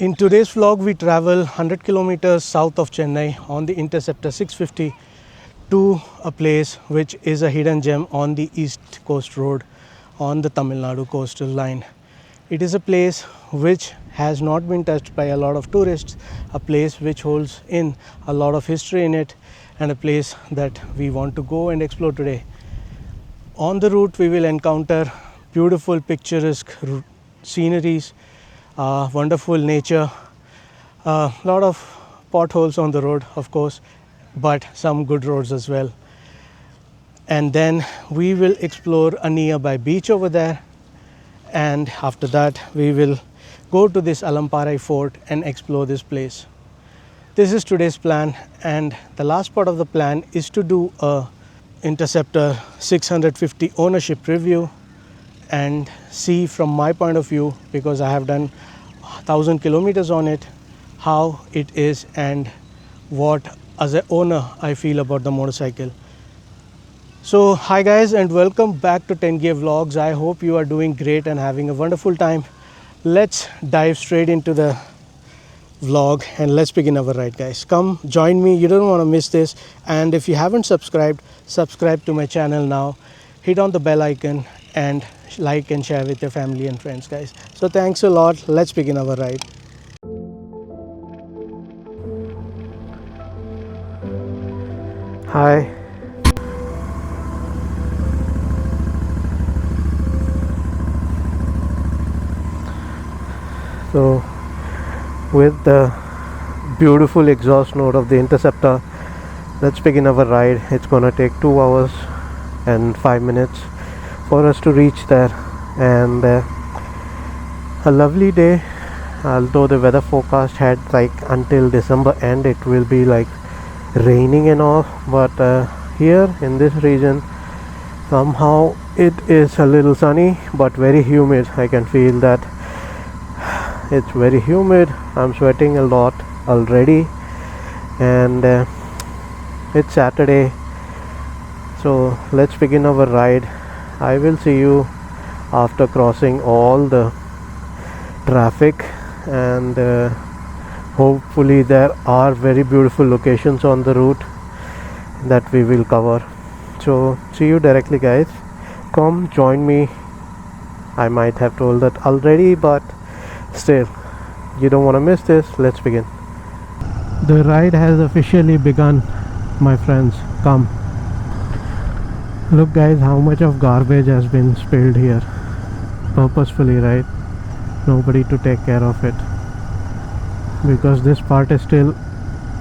In today's vlog, we travel 100 kilometers south of Chennai on the Interceptor 650 to a place which is a hidden gem on the East Coast Road on the Tamil Nadu coastal line. It is a place which has not been touched by a lot of tourists, a place which holds in a lot of history in it, and a place that we want to go and explore today. On the route, we will encounter beautiful, picturesque sceneries, wonderful nature, a lot of potholes on the road, of course, but some good roads as well. And then we will explore a nearby beach over there, and after that we will go to this Alamparai Fort and explore this place. This is today's plan, and the last part of the plan is to do a Interceptor 650 ownership review and see from my point of view, because I have done 1000 kilometers on it, how it is and what as an owner I feel about the motorcycle. So hi guys, and welcome back to 10 Gear Vlogs. I hope you are doing great and having a wonderful time. Let's dive straight into the vlog and let's begin our ride, guys. Come join me, you don't want to miss this. And if you haven't subscribed, subscribe to my channel now, hit on the bell icon and like and share with your family and friends, guys. So thanks a lot. Let's begin our ride. Hi. So with the beautiful exhaust note of the Interceptor, let's begin our ride. It's gonna take 2 hours and 5 minutes for us to reach there, and a lovely day. Although the weather forecast had like until December end it will be like raining and all, but here in this region somehow it is a little sunny but very humid. I can feel that it's very humid. I'm sweating a lot already, and it's Saturday, so let's begin our ride. I will see you after crossing all the traffic, and hopefully there are very beautiful locations on the route that we will cover. So see you directly, guys. Come join me. I might have told that already, but still, you don't want to miss this. Let's begin. The ride has officially begun, my friends. Come. Look guys, how much of garbage has been spilled here. Purposefully, right? Nobody to take care of it, because this part is still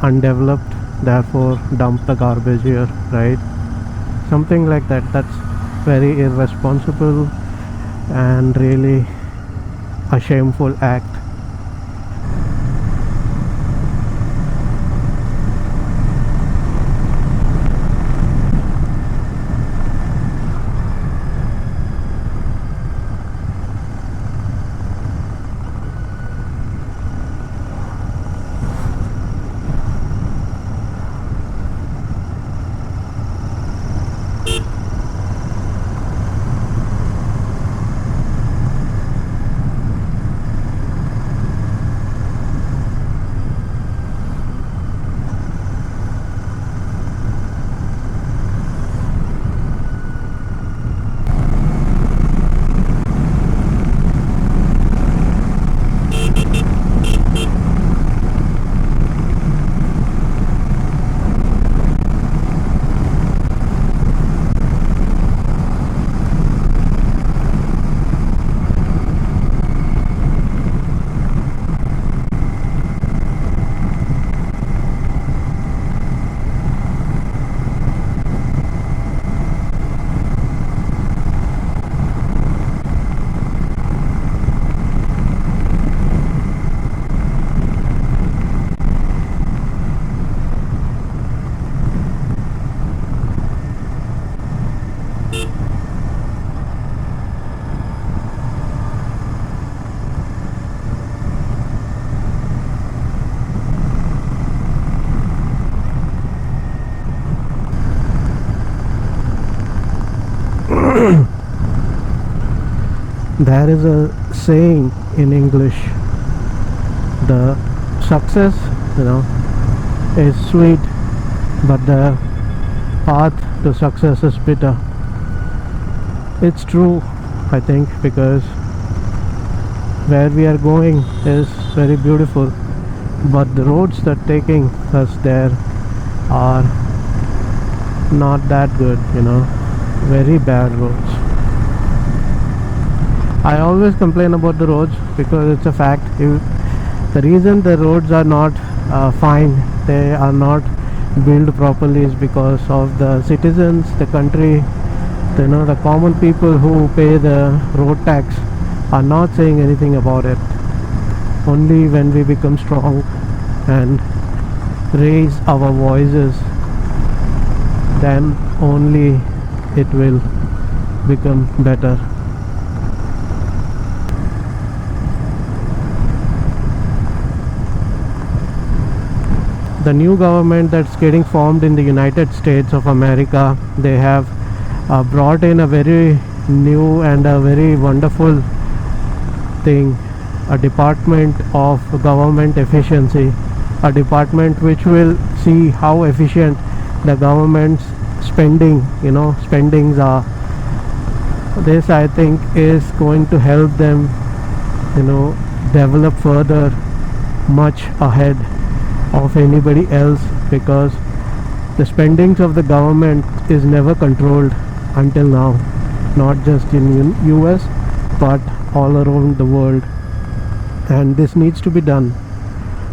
undeveloped, therefore dump the garbage here, right? Something like that. That's very irresponsible and really a shameful act. There is a saying in English, The success, is sweet, but the path to success is bitter. It's true, I think, because where we are going is very beautiful, but the roads that taking us there are not that good, very bad roads. I always complain about the roads because it's a fact. The reason the roads are not fine, they are not built properly, is because of the citizens, the country, the common people who pay the road tax are not saying anything about it. Only when we become strong and raise our voices, then only it will become better. The new government that's getting formed in the United States of America, they have brought in a very new and a very wonderful thing, a department of government efficiency, a department which will see how efficient the government's spendings are. This, I think, is going to help them develop further, much ahead of anybody else, because the spendings of the government is never controlled until now, not just in US but all around the world. And this needs to be done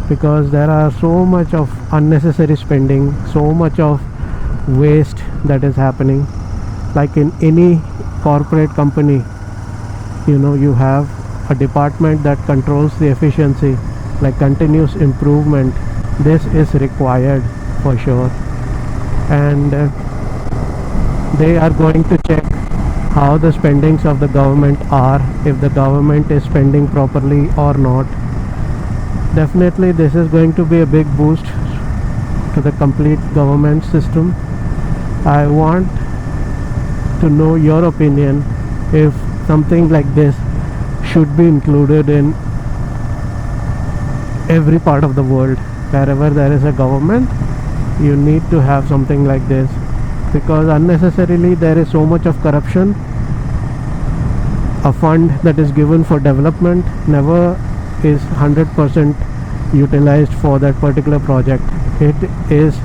because there are so much of unnecessary spending, so much of waste that is happening. Like in any corporate company, you have a department that controls the efficiency, like continuous improvement. This is required for sure, and they are going to check how the spendings of the government are, if the government is spending properly or not. Definitely this is going to be a big boost to the complete government system. I want to know your opinion if something like this should be included in every part of the world. Wherever there is a government, you need to have something like this, because unnecessarily there is so much of corruption. A fund that is given for development never is 100% utilized for that particular project. It is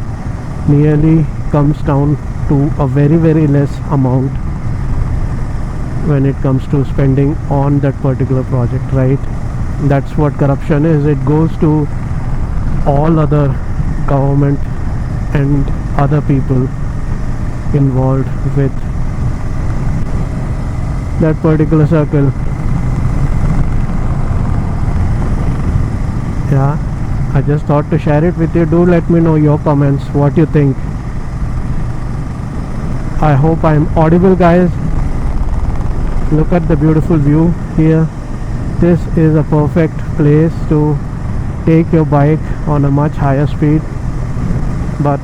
nearly comes down to a very, very less amount when it comes to spending on that particular project, right? That's what corruption is. It goes to all other government and other people involved with that particular circle. Yeah, I just thought to share it with you. Do let me know your comments, what you think. I hope I'm audible, guys. Look at the beautiful view here. This is a perfect place to take your bike on a much higher speed, but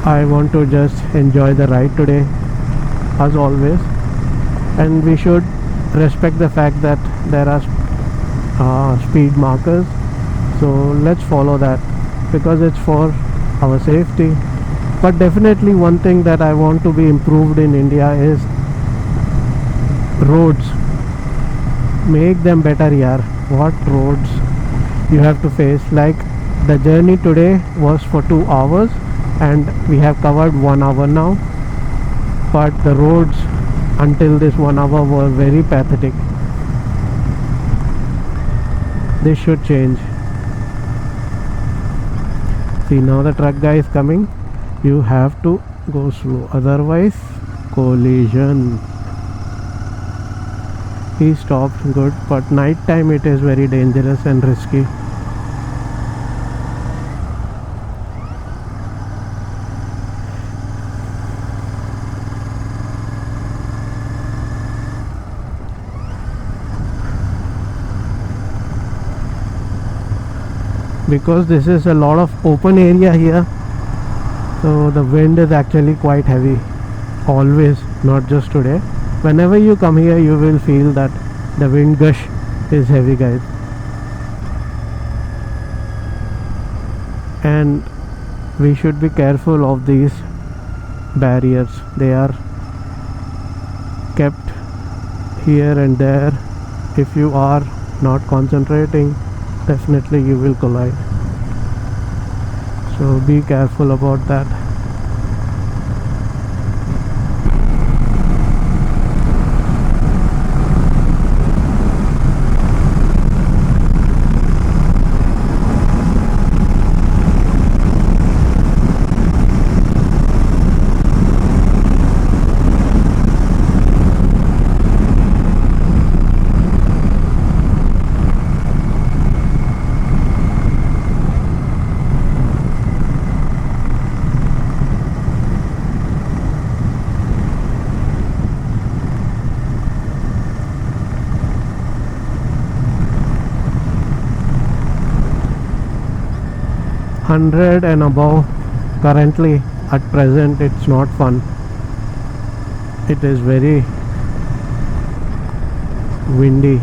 I want to just enjoy the ride today, as always. And we should respect the fact that there are speed markers, so let's follow that because it's for our safety. But definitely one thing that I want to be improved in India is roads. Make them better, yaar. What roads you have to face? Like the journey today was for 2 hours and we have covered 1 hour now, but the roads until this 1 hour were very pathetic. This should change. See, now the truck guy is coming. You have to go slow, otherwise collision. He stopped, good, but night time it is very dangerous and risky. Because this is a lot of open area here, so the wind is actually quite heavy, always, not just today. Whenever you come here you will feel that the wind gush is heavy, guys. and we should be careful of these barriers. They are kept here and there. If you are not concentrating, definitely you will collide, so be careful about that. 100 and above. Currently at present it's not fun. It is very windy.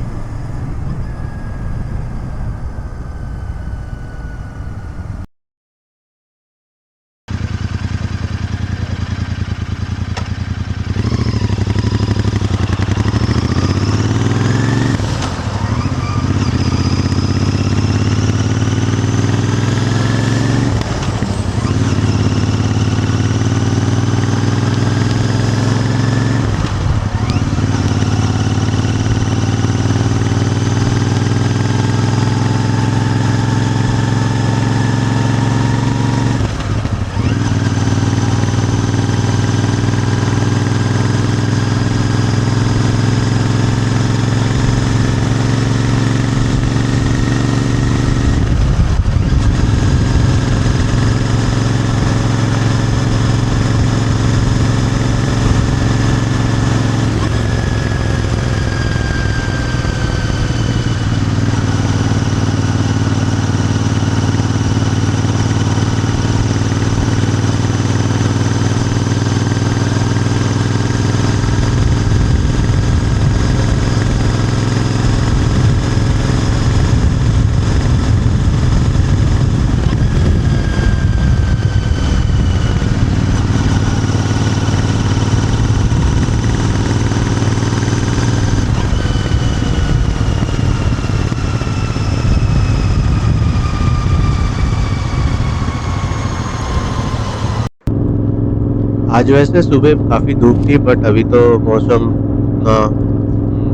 आज वैसे सुबह काफ़ी धूप थी, but अभी तो मौसम उतना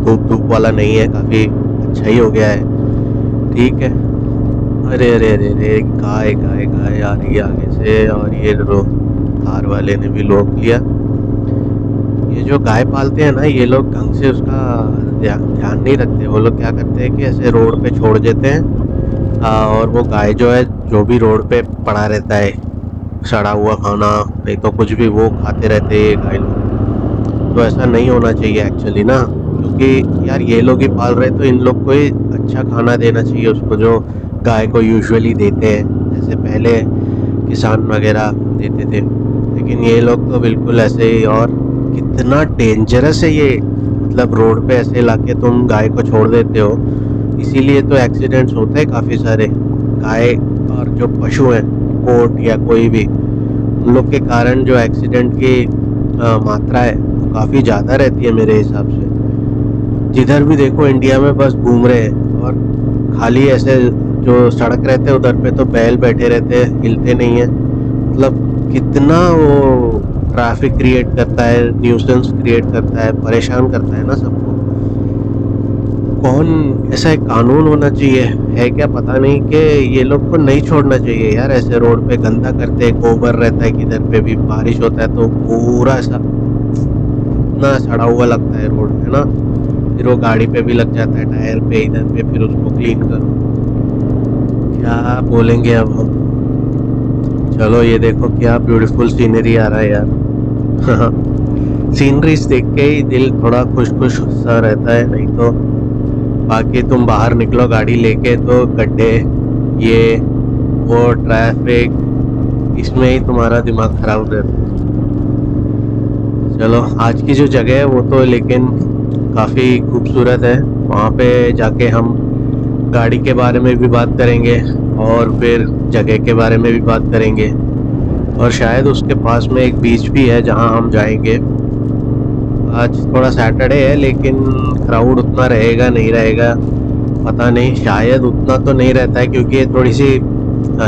धूप धूप वाला नहीं है, काफ़ी अच्छा ही हो गया है। ठीक है। अरे अरे अरे अरे, गाय गाय गाय आ रही है आगे से, और ये थार वाले ने भी रोक लिया। ये जो गाय पालते हैं ना, ये लोग ढंग से उसका ध्यान नहीं रखते। वो लोग क्या करते हैं कि ऐसे रोड पे छोड़ देते हैं, और वो गाय जो है, जो भी रोड पे पड़ा रहता है, सड़ा हुआ खाना, नहीं तो कुछ भी, वो खाते रहते हैं गाय लोग। तो ऐसा नहीं होना चाहिए एक्चुअली ना, क्योंकि यार ये लोग ही पाल रहे, तो इन लोग को ही अच्छा खाना देना चाहिए उसको, जो गाय को यूजुअली देते हैं, जैसे पहले किसान वगैरह देते थे। लेकिन ये लोग तो बिल्कुल ऐसे ही। और कितना डेंजरस है ये, मतलब रोड पे ऐसे लाके तुम गाय को छोड़ देते हो, इसीलिए तो एक्सीडेंट्स होते हैं काफ़ी सारे। गाय और जो पशु हैं, गोट या कोई भी, उन लोग के कारण जो एक्सीडेंट की मात्रा है वो काफ़ी ज़्यादा रहती है मेरे हिसाब से। जिधर भी देखो इंडिया में बस घूम रहे हैं, और खाली ऐसे जो सड़क रहते हैं उधर पे तो बैल बैठे रहते हैं, हिलते नहीं हैं। मतलब कितना वो ट्रैफिक क्रिएट करता है, न्यूसेंस क्रिएट करता है, परेशान करता है ना सबको। कौन, ऐसा एक कानून होना चाहिए, है क्या पता नहीं, कि ये लोग को नहीं छोड़ना चाहिए यार, ऐसे रोड पे गंदा करते हैं, गोबर रहता है, किधर पे भी बारिश होता है तो पूरा ऐसा इतना सड़ा हुआ लगता है रोड, है ना। फिर वो गाड़ी पे भी लग जाता है, टायर पे, इधर पे, फिर उसको क्लीन करो। क्या बोलेंगे अब हम। चलो ये देखो क्या ब्यूटीफुल सीनरी आ रहा है यार। सीनरीज देख के ही दिल थोड़ा खुश खुश सा रहता है, नहीं तो बाकी तुम बाहर निकलो गाड़ी लेके तो गड्ढे, ये वो ट्रैफिक, इसमें ही तुम्हारा दिमाग खराब रहता है। चलो आज की जो जगह है वो तो लेकिन काफ़ी खूबसूरत है, वहाँ पे जाके हम गाड़ी के बारे में भी बात करेंगे और फिर जगह के बारे में भी बात करेंगे, और शायद उसके पास में एक बीच भी है जहां हम जाएंगे। आज थोड़ा सैटरडे है, लेकिन क्राउड उतना रहेगा नहीं रहेगा पता नहीं, शायद उतना तो नहीं रहता है क्योंकि ये थोड़ी सी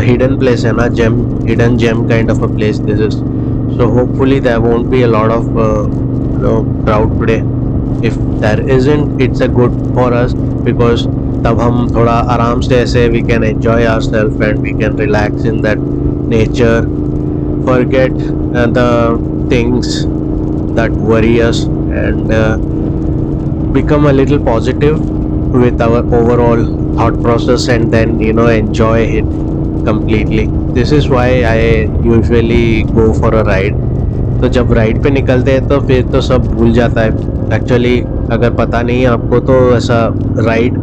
हिडन प्लेस है ना, gem, hidden gem kind of a place this is. So hopefully there won't be a lot of crowd today. If there isn't, it's a good for us, because तब हम थोड़ा आराम से ऐसे we can enjoy ourselves and we can relax in that nature, forget the things that worry us, and become a little positive with our overall thought process, and then enjoy it completely. This is why I usually go for a ride. तो जब ride पे निकलते हैं तो फिर तो सब भूल जाता है एक्चुअली। अगर पता नहीं है आपको तो ऐसा राइड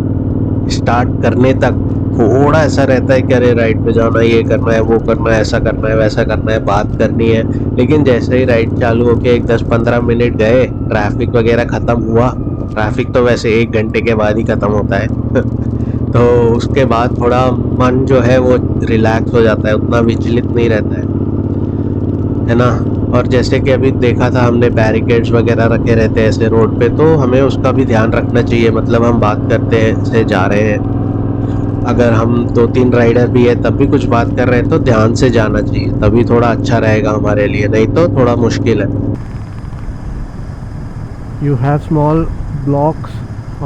स्टार्ट करने तक थोड़ा ऐसा रहता है कि अरे राइड पे जाना है, ये करना है, वो करना है, ऐसा करना है, वैसा करना है, बात करनी है। लेकिन जैसे ही राइड चालू होके एक 10-15 मिनट गए, ट्रैफिक वगैरह ख़त्म हुआ, ट्रैफिक तो वैसे 1 घंटे के बाद ही ख़त्म होता है तो उसके बाद थोड़ा मन जो है वो रिलैक्स हो जाता है, उतना विचलित नहीं रहता है ना। और जैसे कि अभी देखा था हमने, बैरिकेड्स वगैरह रखे रहते हैं ऐसे रोड पे, तो हमें उसका भी ध्यान रखना चाहिए। मतलब हम बात करते से जा रहे हैं, अगर हम 2-3 राइडर भी है तब भी कुछ बात कर रहे हैं तो ध्यान से जाना चाहिए, तभी थोड़ा अच्छा रहेगा हमारे लिए, नहीं तो थोड़ा मुश्किल है। You have small blocks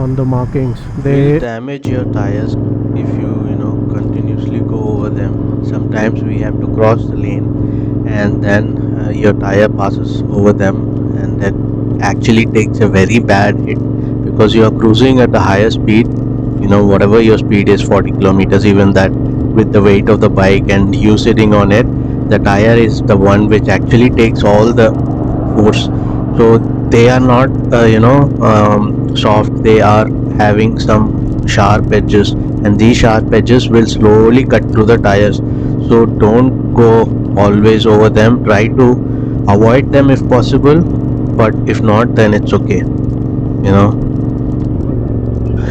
on the markings. Will damage your tires if you continuously go over them. Sometimes we have to cross the lane, and then your tire passes over them, and that actually takes a very bad hit because you are cruising at the higher speed. Whatever your speed is, 40 kilometers, even that, with the weight of the bike and you sitting on it, the tire is the one which actually takes all the force. So they are not soft, they are having some sharp edges, and these sharp edges will slowly cut through the tires. So don't go always over them, try to avoid them if possible, but if not then it's okay.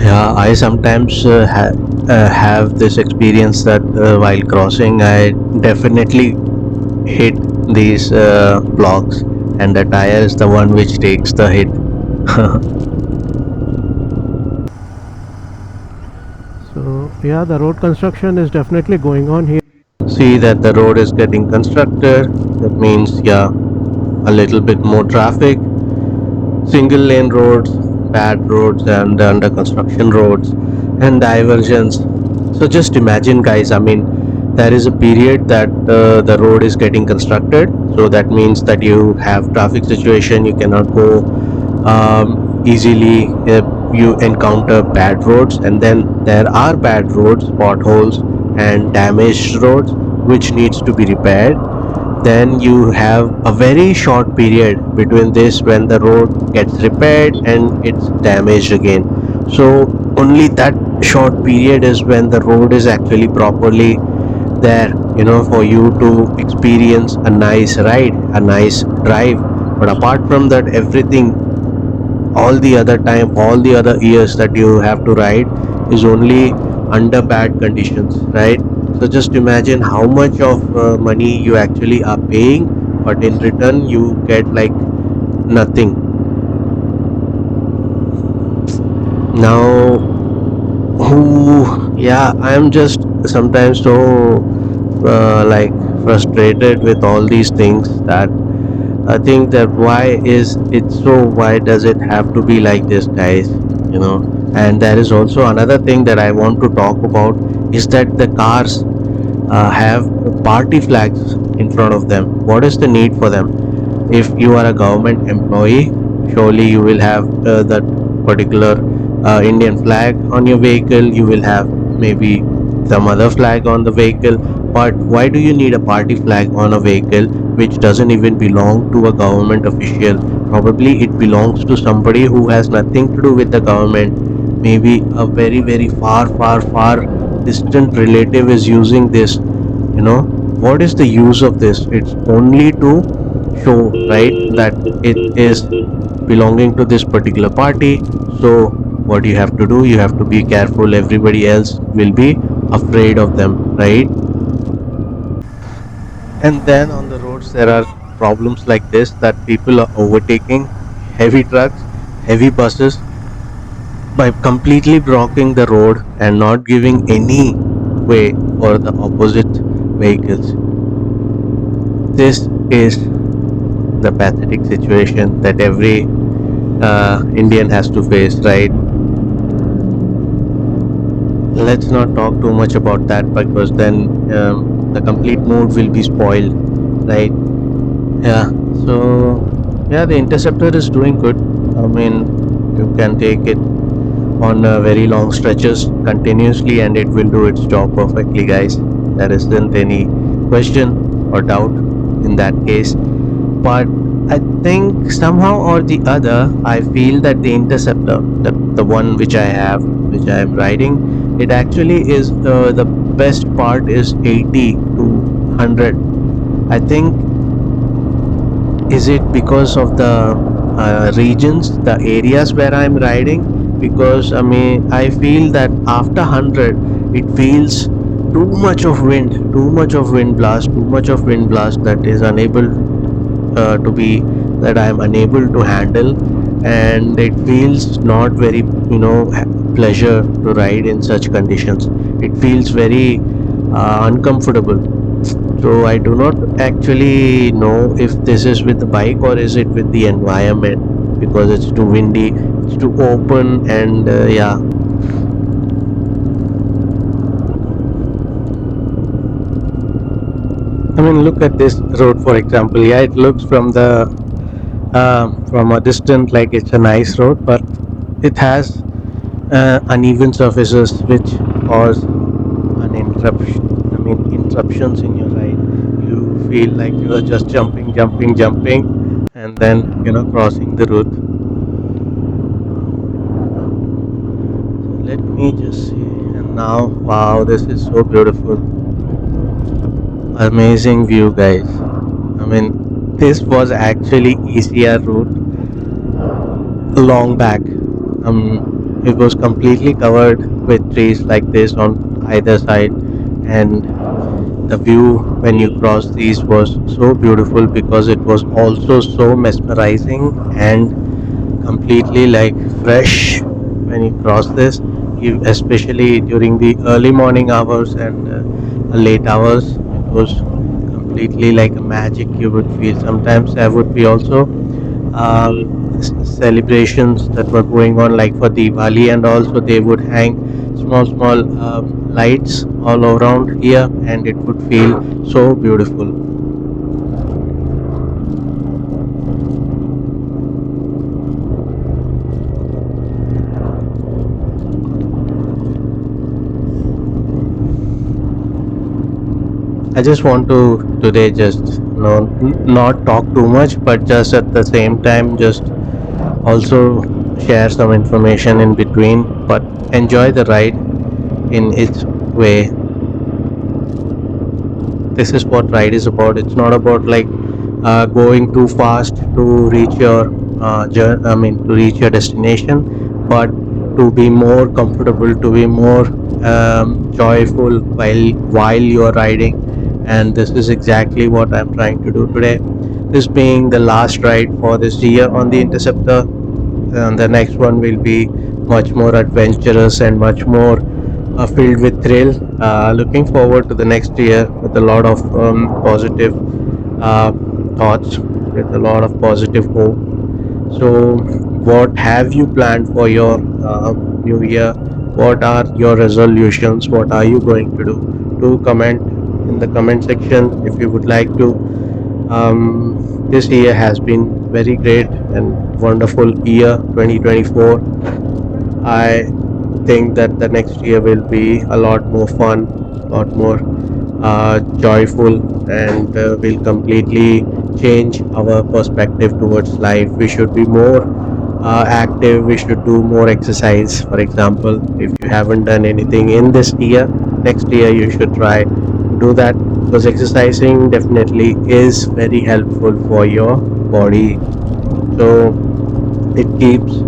Yeah, I sometimes have this experience that while crossing I definitely hit these blocks, and the tire is the one which takes the hit. So yeah, the road construction is definitely going on here. See that the road is getting constructed, that means yeah, a little bit more traffic, single lane roads, bad roads, and under construction roads and diversions. So just imagine guys, I mean, there is a period that the road is getting constructed, so that means that you have traffic situation, you cannot go easily, you encounter bad roads, and then there are bad roads, potholes and damaged roads which needs to be repaired. Then you have a very short period between this when the road gets repaired and it's damaged again. So only that short period is when the road is actually properly there, for you to experience a nice ride, a nice drive. But apart from that, everything, all the other time, all the other years that you have to ride is only under bad conditions, right? So just imagine how much of money you actually are paying, but in return you get like nothing. Now, yeah, I'm just sometimes so like frustrated with all these things that I think that why is it so? Why does it have to be like this, guys? And there is also another thing that I want to talk about is that the cars have party flags in front of them. What is the need for them? If you are a government employee, surely you will have that particular Indian flag on your vehicle. You will have maybe some other flag on the vehicle. But why do you need a party flag on a vehicle which doesn't even belong to a government official? Probably it belongs to somebody who has nothing to do with the government. Maybe a very, very far, far, far distant relative is using this. What is the use of this? It's only to show, right, that it is belonging to this particular party. So what you have to do, you have to be careful. Everybody else will be afraid of them, right? And then on the roads, there are problems like this, that people are overtaking heavy trucks, heavy buses by completely blocking the road and not giving any way for the opposite vehicles. This is the pathetic situation that every Indian has to face, right? Let's not talk too much about that, because then the complete mood will be spoiled, right? Yeah. So yeah, the Interceptor is doing good. I mean, you can take it on very long stretches continuously, and it will do its job perfectly, guys. There isn't any question or doubt in that case. But I think somehow or the other, I feel that the Interceptor, the one which I have, which I am riding, it actually is the best part is 80 to 100. I think, is it because of the regions, the areas where I'm riding? Because I mean, I feel that after 100, it feels too much of wind, too much of wind blast, too much of wind blast that is unable to be, that I am unable to handle, and it feels not very, pleasure to ride in such conditions. It feels very uncomfortable. So I do not actually know if this is with the bike or is it with the environment, because it's too windy, it's too open, and yeah. I mean, look at this road, for example. Yeah, it looks from a distance like it's a nice road, but it has uneven surfaces which cause an interruption. I mean, interruptions in your ride. You feel like you are just jumping, jumping, jumping, and then crossing the route. So let me just see. And now, wow, this is so beautiful. Amazing view, guys. I mean, this was actually ECR route long back. It was completely covered with trees like this on either side, and the view when you cross these was so beautiful because it was also so mesmerizing and completely like fresh when you cross this, especially during the early morning hours and late hours. It was completely like a magic you would feel. Sometimes there would be also celebrations that were going on, like for Diwali, and also they would hang small lights all around here, and it would feel so beautiful. I just want to today just not talk too much, but just at the same time just also share some information in between, but enjoy the ride in its way. This is what ride is about. It's not about like going too fast to reach your I mean, to reach your destination, but to be more comfortable, to be more joyful while you are riding. And this is exactly what I'm trying to do today. This being the last ride for this year on the Interceptor, and the next one will be much more adventurous and much more filled with thrill. Looking forward to the next year with a lot of positive uh, thoughts, with a lot of positive hope. So, what have you planned for your new year? What are your resolutions? What are you going to do? Do comment in the comment section if you would like to. This year has been very great and wonderful year 2024. I think that the next year will be a lot more fun, a lot more joyful, and will completely change our perspective towards life. We should be more active, we should do more exercise. For example, if you haven't done anything in this year, next year you should try to do that, because exercising definitely is very helpful for your body. So it keeps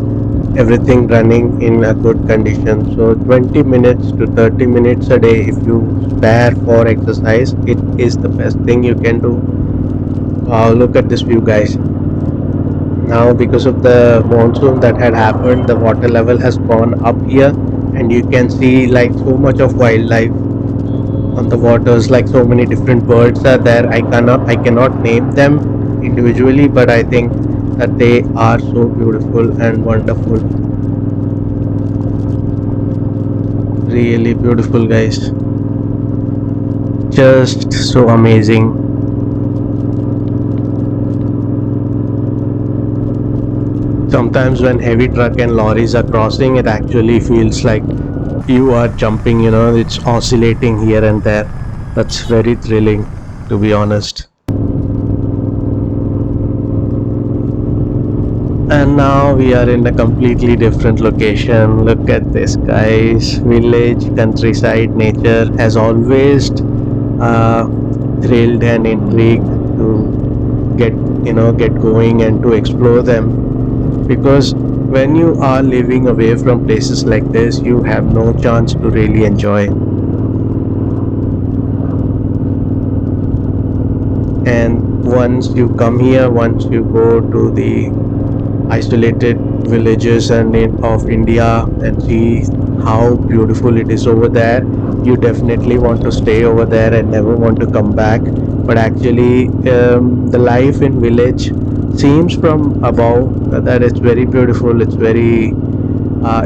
everything running in a good condition. So 20 minutes to 30 minutes a day, if you spare for exercise, it is the best thing you can do. Wow, look at this view, guys. Now, because of the monsoon that had happened, the water level has gone up here, and you can see like so much of wildlife on the waters, like so many different birds are there. I cannot name them individually, but I think that they are so beautiful and wonderful. Really beautiful, guys. Just so amazing. Sometimes when heavy truck and lorries are crossing, it actually feels like you are jumping, it's oscillating here and there. That's very thrilling, to be honest. And now we are in a completely different location. Look at this, guys. Village, countryside, nature has always uh, thrilled and intrigued to get, get going and to explore them. Because when you are living away from places like this, you have no chance to really enjoy. And once you come here, once you go to the isolated villages of India and see how beautiful it is over there, you definitely want to stay over there and never want to come back. But actually, the life in village seems from above that it's very beautiful. It's very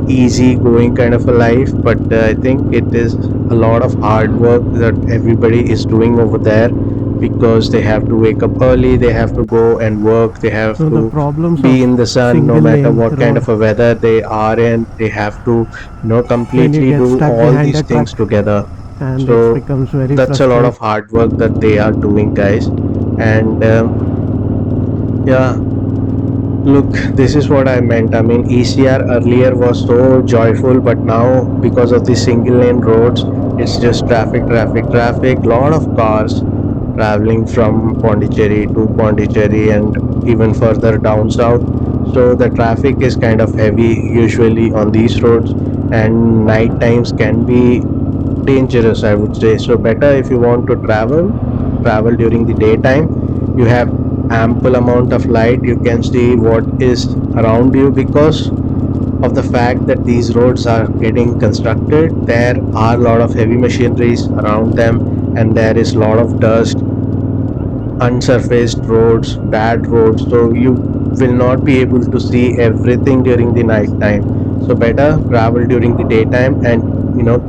easy going kind of a life, but I think it is a lot of hard work that everybody is doing over there, because they have to wake up early, they have to go and work, they have So the to problems be of in the sun no single matter lane what kind road, of a weather they are in. They have to when you completely get do stuck all behind these a truck, things together. and it So becomes very that's a lot frustrating. of hard work that they are doing, guys. And yeah, look, this is what I meant. I mean, ECR earlier was so joyful, but now because of the single lane roads, it's just traffic, traffic, traffic. Lot of cars traveling from Pondicherry to Pondicherry and even further down south. So the traffic is kind of heavy usually on these roads, and night times can be dangerous, I would say. So better if you want to travel during the daytime. You have ample amount of light, you can see what is around you. Because of the fact that these roads are getting constructed, there are a lot of heavy machineries around them, and there is a lot of dust, unsurfaced roads, bad roads, so you will not be able to see everything during the night time. So better travel during the daytime and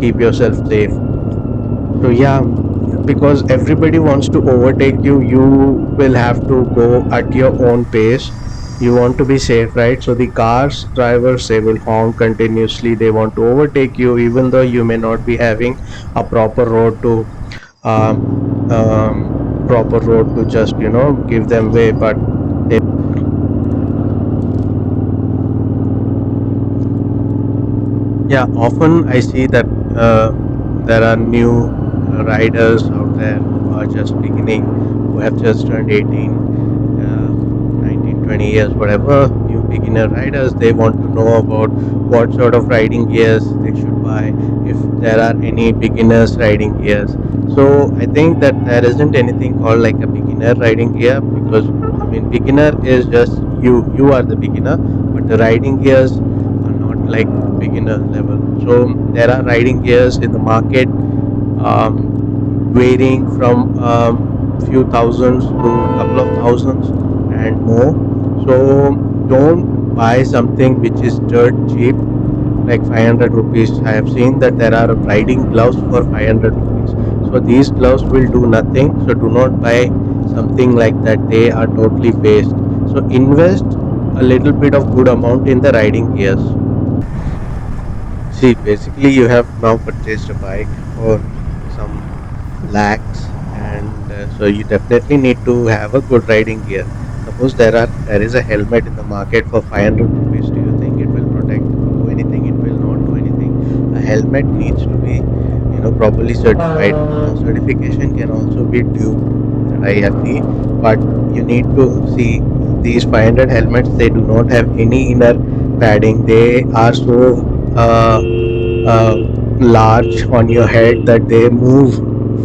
keep yourself safe. So yeah, because everybody wants to overtake you, you will have to go at your own pace. You want to be safe, right? So the cars drivers, they will honk continuously. They want to overtake you, even though you may not be having a um, um, proper road to just give them way. But they, yeah, often I see that there are new riders out there who are just beginning, who have just turned 18, uh, 19, 20 years, whatever, new beginner riders. They want to know about what sort of riding gears they should buy, if there are any beginners riding gears. So I think that there isn't anything called like a beginner riding gear, because I mean, beginner is just you are the beginner, but the riding gears are not like beginner level. So there are riding gears in the market, um, varying from few thousands to couple of thousands and more. So don't buy something which is dirt cheap, like 500 rupees. I have seen that there are riding gloves for 500 rupees. So these gloves will do nothing. So do not buy something like that. They are totally waste. So invest a little bit of good amount in the riding gears. See, basically, you have now purchased a bike for some lakhs, and so you definitely need to have a good riding gear. Suppose there is a helmet in the market for 500 rupees. Do you think it will do anything? It will not do anything. A helmet needs to be, properly certified. Now, certification can also be duped. That I agree, but you need to see these 500 helmets. They do not have any inner padding. They are so uh, uh, large on your head that they move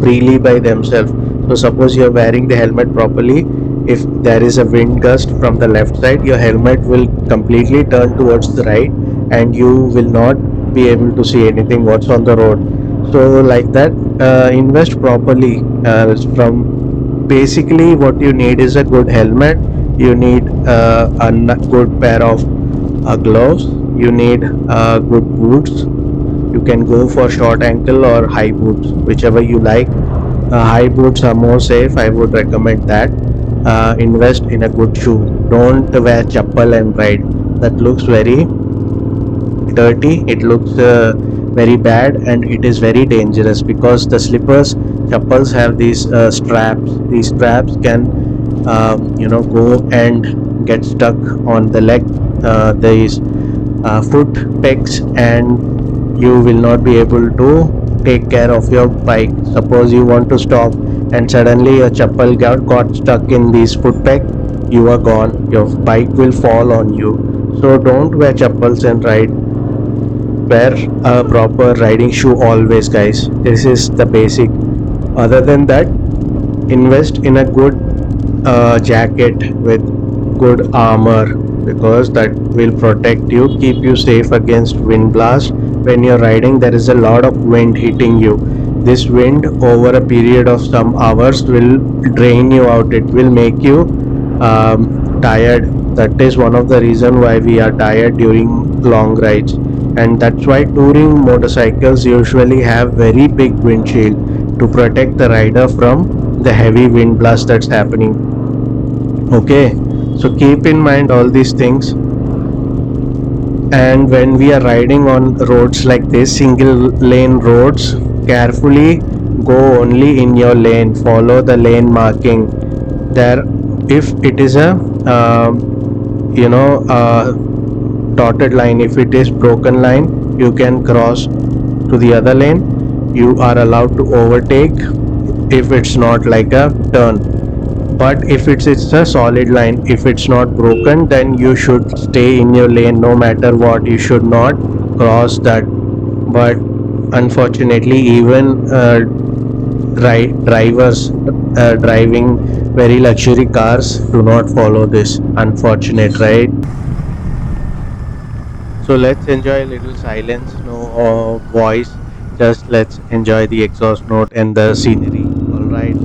freely by themselves. So suppose you're wearing the helmet properly, if there is a wind gust from the left side, your helmet will completely turn towards the right, and you will not be able to see anything what's on the road. So like that, invest properly. From basically what you need is a good helmet, you need good pair of gloves, you need good boots. You can go for short ankle or high boots, whichever you like. High boots are more safe, I would recommend that. Invest in a good shoe, don't wear chappal and ride. That looks very dirty, it looks very bad, and it is very dangerous because the slippers, chappals have these straps. These straps can go and get stuck on the leg, these foot pegs, and you will not be able to take care of your bike. Suppose you want to stop and suddenly your chappal got stuck in these foot peg, you are gone, your bike will fall on you. So don't wear chappals and ride. Wear a proper riding shoe always, guys. This is the basic. Other than that, invest in a good jacket with good armor, because that will protect you, keep you safe against wind blast. When you're riding, there is a lot of wind hitting you. This wind over a period of some hours will drain you out, it will make you tired. That is one of the reason why we are tired during long rides, and that's why touring motorcycles usually have very big windshield to protect the rider from the heavy wind blast that's happening. Okay, so keep in mind all these things. And when we are riding on roads like this, single lane roads, carefully go only in your lane, follow the lane marking there. If it is a you know dotted line, if it is broken line, you can cross to the other lane, you are allowed to overtake if it's not like a turn. But if it's a solid line, if it's not broken, then you should stay in your lane no matter what, you should not cross that. But unfortunately, even drivers driving very luxury cars do not follow this. Unfortunate, right? So let's enjoy a little silence, no voice, just let's enjoy the exhaust note and the scenery. All right.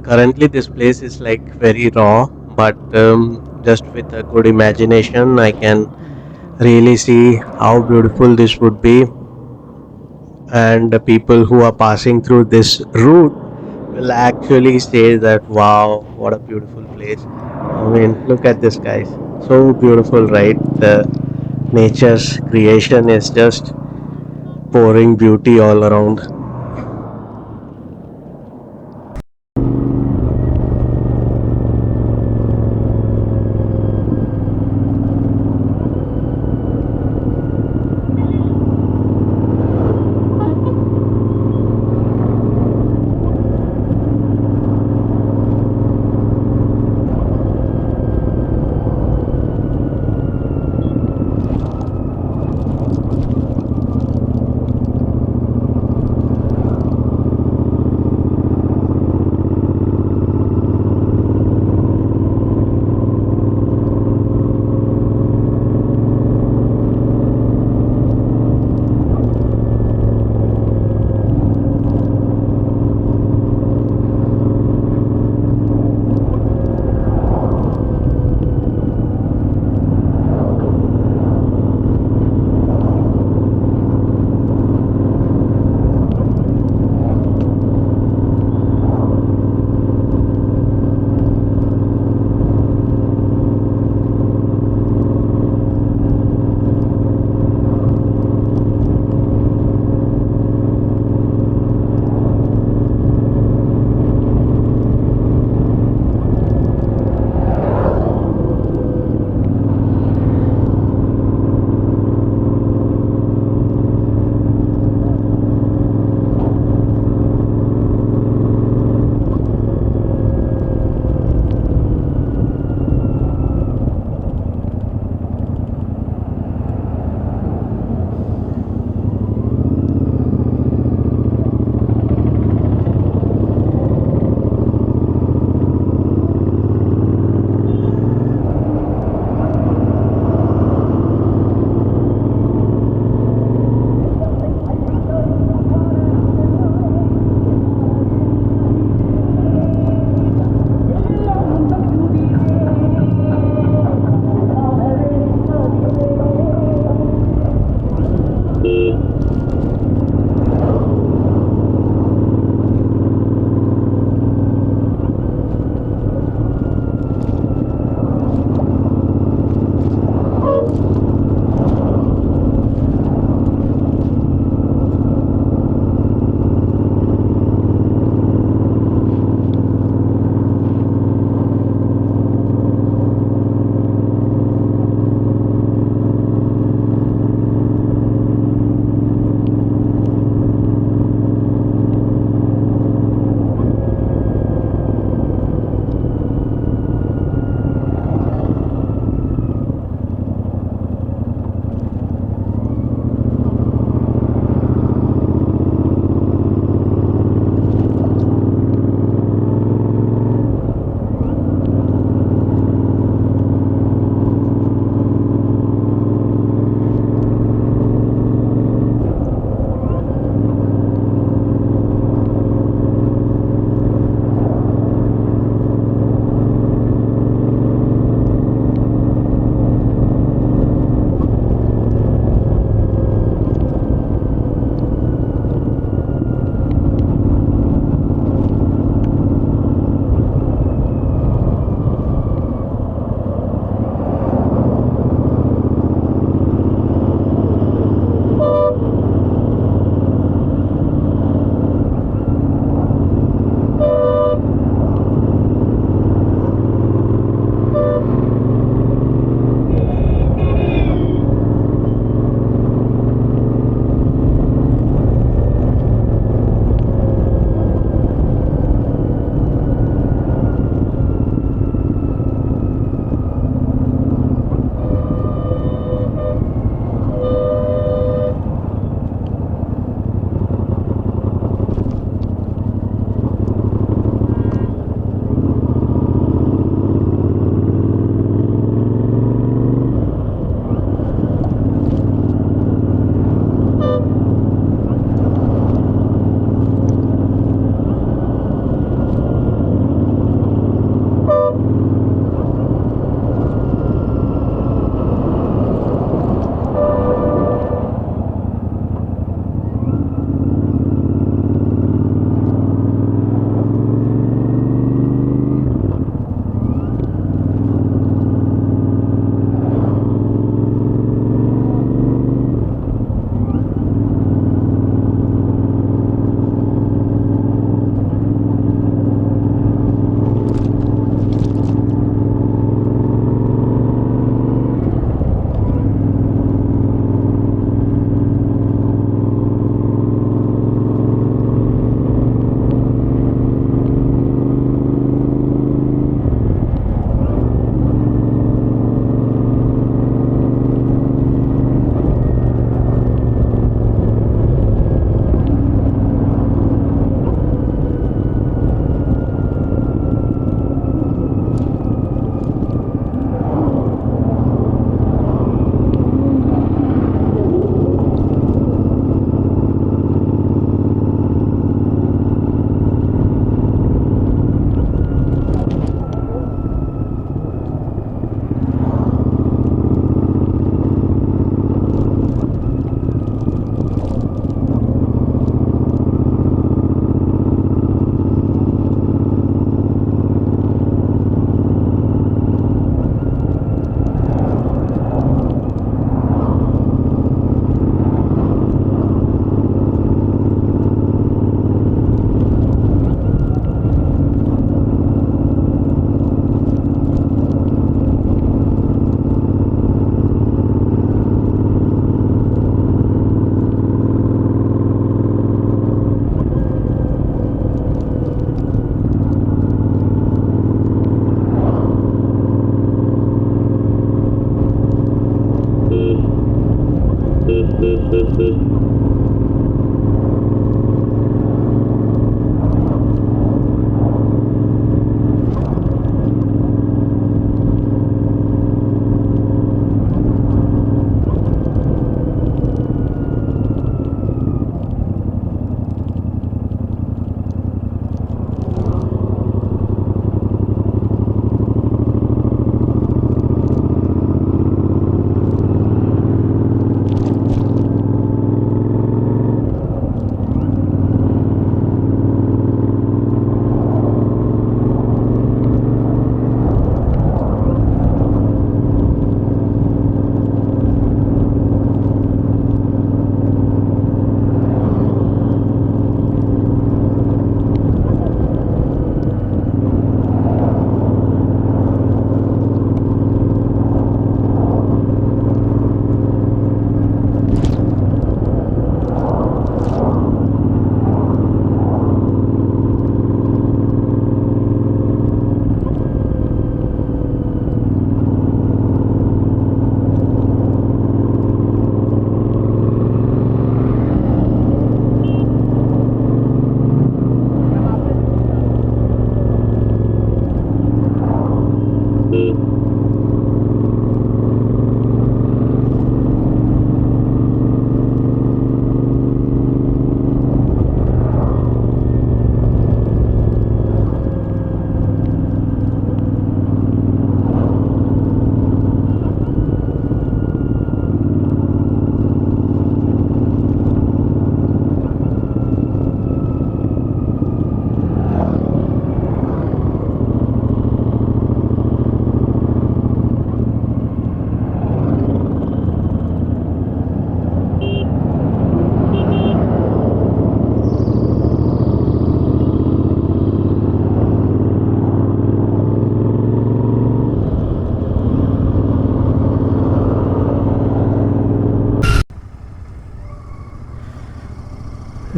Currently, this place is like very raw, but just with a good imagination, I can really see how beautiful this would be. And the people who are passing through this route will actually say that, wow, what a beautiful place. I mean, look at this, guys. So beautiful, right? The nature's creation is just pouring beauty all around.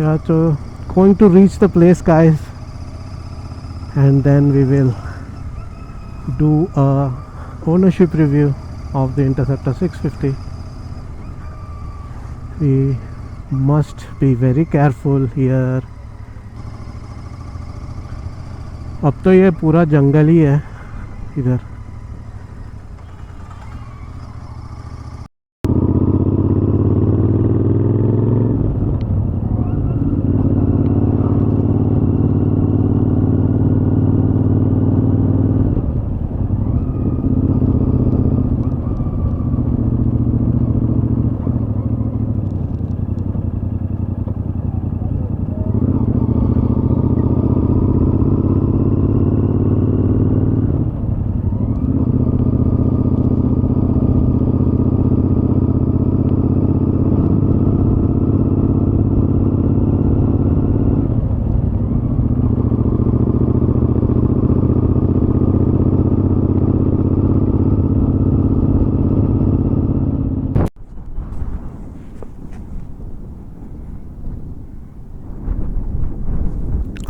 Yeah, so going to reach the place, guys, and then we will do a ownership review of the Interceptor 650. We must be very careful here. अब तो ये पूरा जंगल ही है इधर.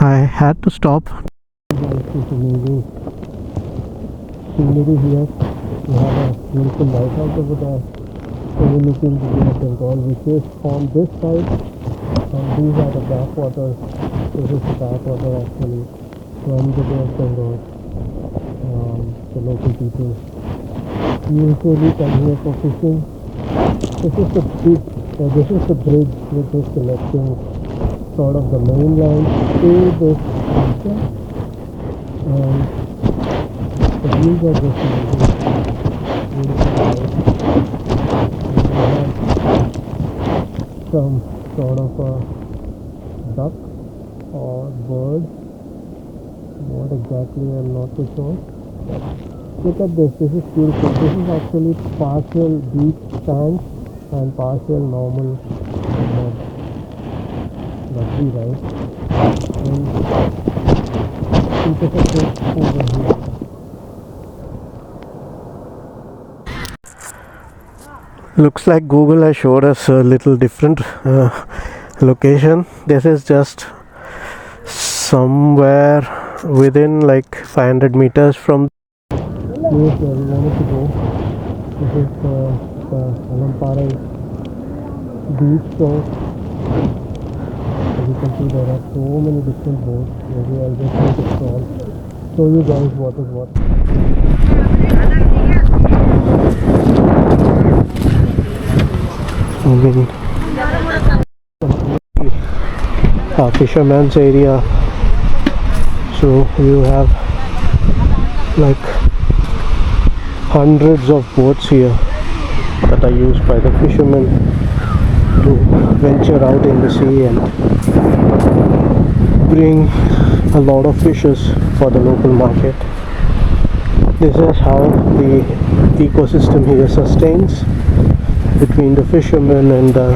I had to stop. It's amazing scenery here. We have a beautiful lighthouse over there overlooking the Bay of Bengal, which is on this side, and these are the backwaters. This is the backwater actually from the Bay of Bengal. The local people usually come here for fishing. This is the bridge which is connecting sort of the mainland to this region, and the views are just amazing. Beautiful light. And we have some sort of a duck or bird. What exactly, I'm not too sure. Look at this. This is beautiful. This is actually partial beach sand and partial normal mud. Lovely, right? And Interceptor over here. Looks like Google has showed us a little different location. This is just somewhere within like 500 meters from the place where we wanted to go. This is the Alamparai beach shore. As you can see, there are so many different boats. Maybe I'll just take a stroll, show you guys what is what. I mean, a fisherman's area. So you have like hundreds of boats here that are used by the fishermen to venture out in the sea and bring a lot of fishes for the local market. This is how the ecosystem here sustains between the fishermen and the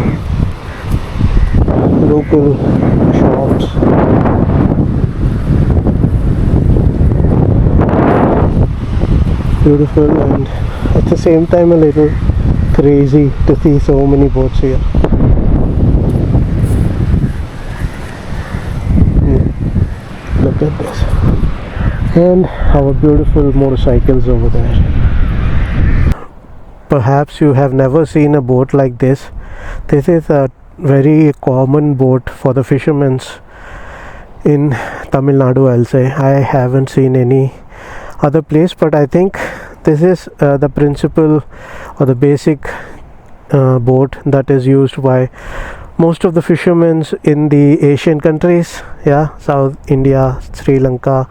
local shops. Beautiful, and at the same time a little crazy to see so many boats here. Look at this, and our beautiful motorcycles over there. Perhaps you have never seen a boat like this. This is a very common boat for the fishermen in Tamil Nadu, I'll say. I haven't seen any other place, but I think this is the principal or the basic boat that is used by most of the fishermen in the Asian countries, yeah, South India, Sri Lanka,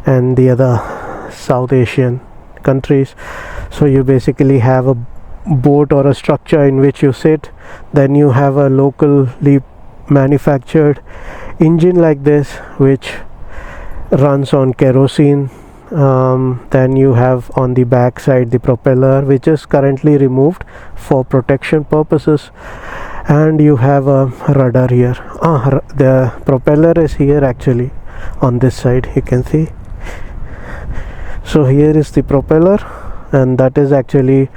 and the other South Asian countries. So you basically have a boat or a structure in which you sit, then you have a locally manufactured engine like this which runs on kerosene. Then you have on the back side the propeller, which is currently removed for protection purposes, and you have a rudder here. The propeller is here actually on this side, you can see. So here is the propeller, and that is actually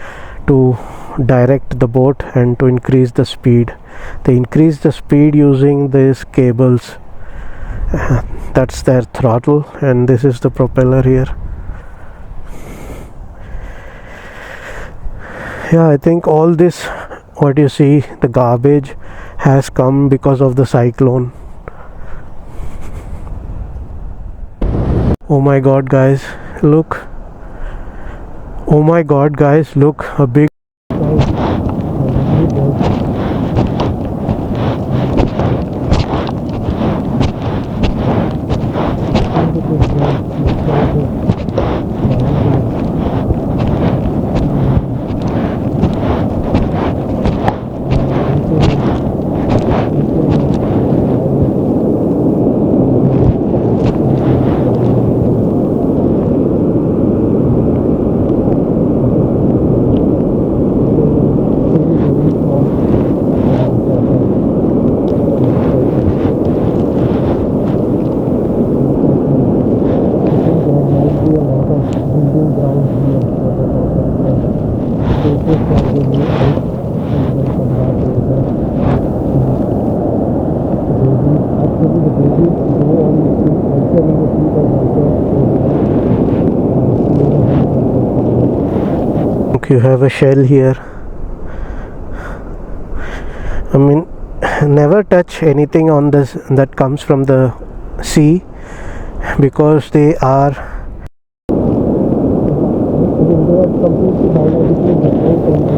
to direct the boat and to increase the speed They increase the speed using these cables. That's their throttle, and this is the propeller here. Yeah, I think all this, what you see, the garbage has come because of the cyclone. Oh my god, guys, look. Oh my god, guys, look, a big you have a shell here. I mean, never touch anything on this that comes from the sea, because they are completely biologically different and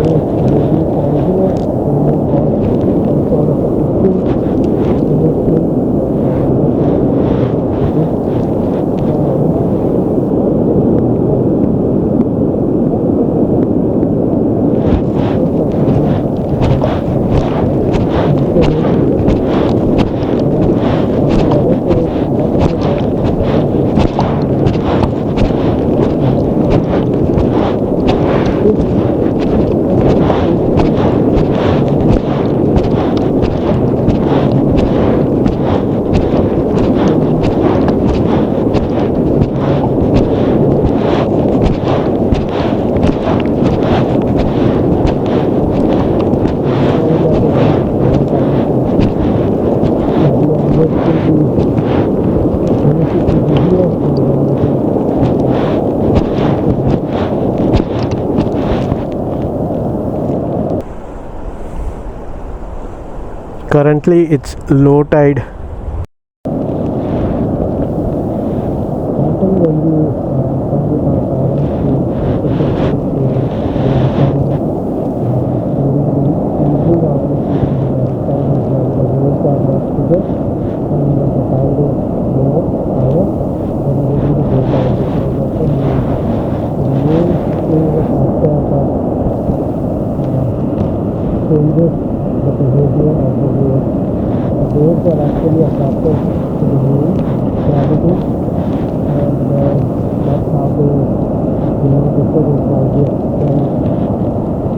currently it's low tide. Waves are actually attracted to the moon gravity, and that's how they differ in sizes. And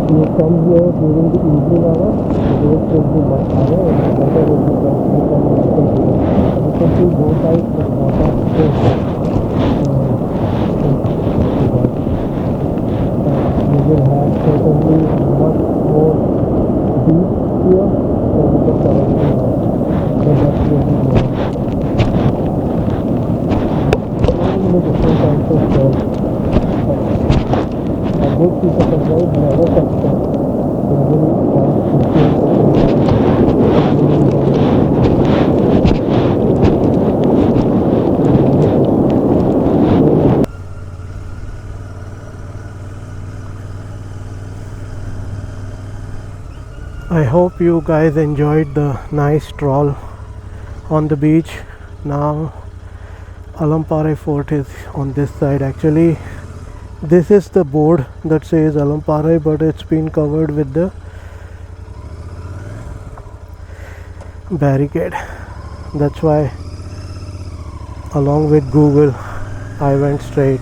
you come here during the evening hours, the waves will be much higher and the weather will be transmitted and local waves. And you can see both sides of the water is you will have certainly much more deep here than you can currently have. So that's really good. So different kinds of shells. A good piece of advice, never touch them. They will I hope you guys enjoyed the nice stroll on the beach. Now Alamparai Fort is on this side. Actually, this is the board that says Alamparai, but it's been covered with the barricade. That's why, along with Google, I went straight.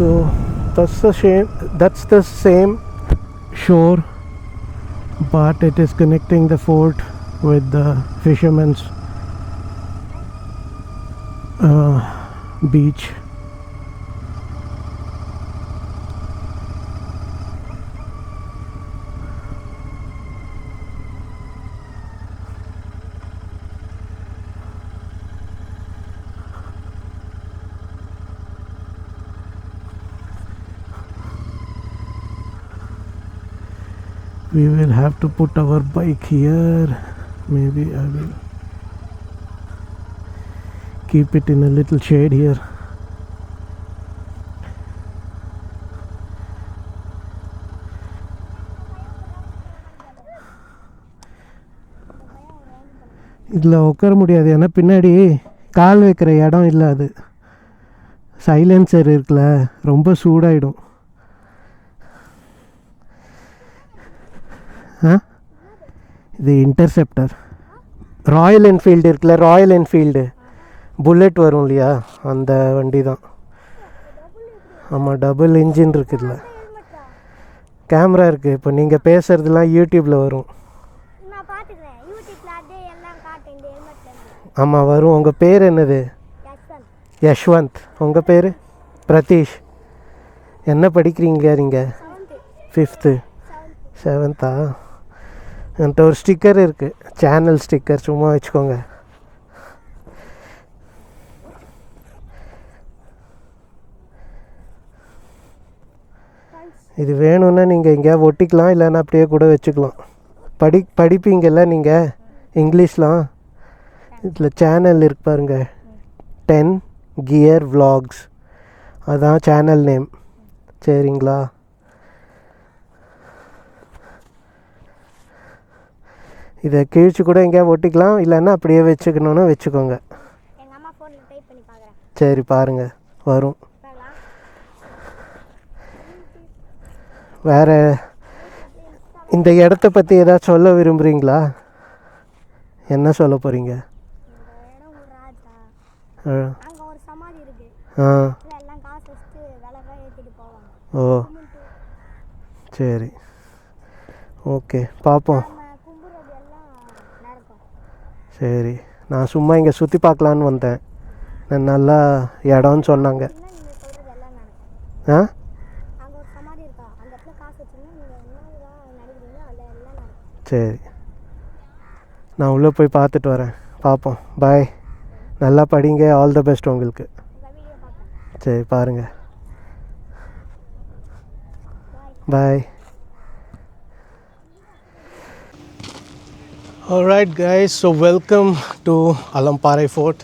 So that's the same shore, but it is connecting the fort with the fisherman's beach. We will have to put our bike here. Maybe I will keep it in a little shade here. இதில் உட்கார முடியாது, ஏன்னா பின்னாடி கால் வைக்கிற இடம் இல்லை. அது silencer இருக்குல்ல, ரொம்ப சூடாயிடும். இது இன்டர்செப்டர். ராயல் என்ஃபீல்டு இருக்குல்ல, ராயல் என்ஃபீல்டு புல்லட் வரும் இல்லையா, அந்த வண்டி தான். ஆமாம், டபுள் இன்ஜின் இருக்குதுல்ல. கேமரா இருக்குது. இப்போ நீங்கள் பேசுகிறதுலாம் யூடியூப்பில் வரும். ஆமாம் வரும். உங்கள் பேர் என்னது? யஷ்வந்த். உங்கள் பேர்? பிரதீஷ். என்ன படிக்கிறீங்க நீங்கள்? 5th 7th. என்கிட்ட ஒரு ஸ்டிக்கர் இருக்குது, சேனல் ஸ்டிக்கர், சும்மா வச்சுக்கோங்க. இது வேணும்னா நீங்கள் எங்கேயாவது ஒட்டிக்கலாம், இல்லைன்னா அப்படியே கூட வச்சுக்கலாம். படிப்பீங்கள்ல நீங்கள் இங்கிலீஷ்லாம். இதில் சேனல் இருக்கு பாருங்க, 10 கியர் vlogs, அதான் சேனல் நேம். சரிங்களா? இதை கிழிச்சு கூட எங்கேயாவது ஒட்டிக்கலாம், இல்லைன்னா அப்படியே வச்சுக்கணுன்னு வச்சுக்கோங்க. சரி பாருங்கள், வரும். வேறு இந்த இடத்த பற்றி ஏதாவது சொல்ல விரும்புகிறீங்களா? என்ன சொல்ல போகிறீங்க? ஓ சரி, ஓகே, பார்ப்போம். சரி, நான் சும்மா இங்கே சுற்றி பார்க்கலான்னு வந்தேன். நான் நல்லா இடம்னு சொன்னாங்க. ஆ சரி, நான் உள்ளே போய் பார்த்துட்டு வரேன். பார்ப்போம். பாய். நல்லா படிங்க. ஆல் த பெஸ்ட் உங்களுக்கு. சரி பாருங்கள். பாய். Alright guys, so welcome to Alamparai Fort,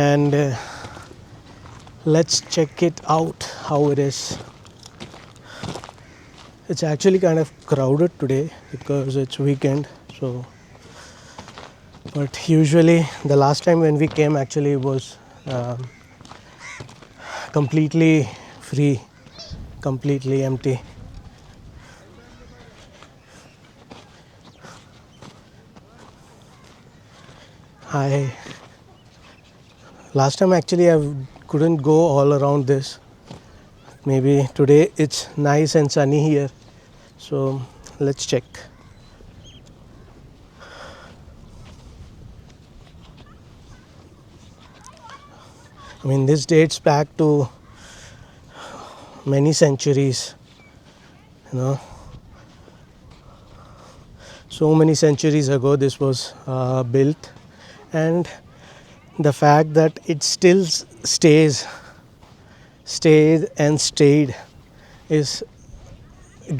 and let's check it out how it is. It's actually kind of crowded today because it's weekend, so but usually the last time when we came actually it was completely free, completely empty. Last time actually I couldn't go all around this. Maybe today it's nice and sunny here, so let's check. I mean, this dates back to many centuries, you know. So many centuries ago this was built, and the fact that it still stayed and stayed is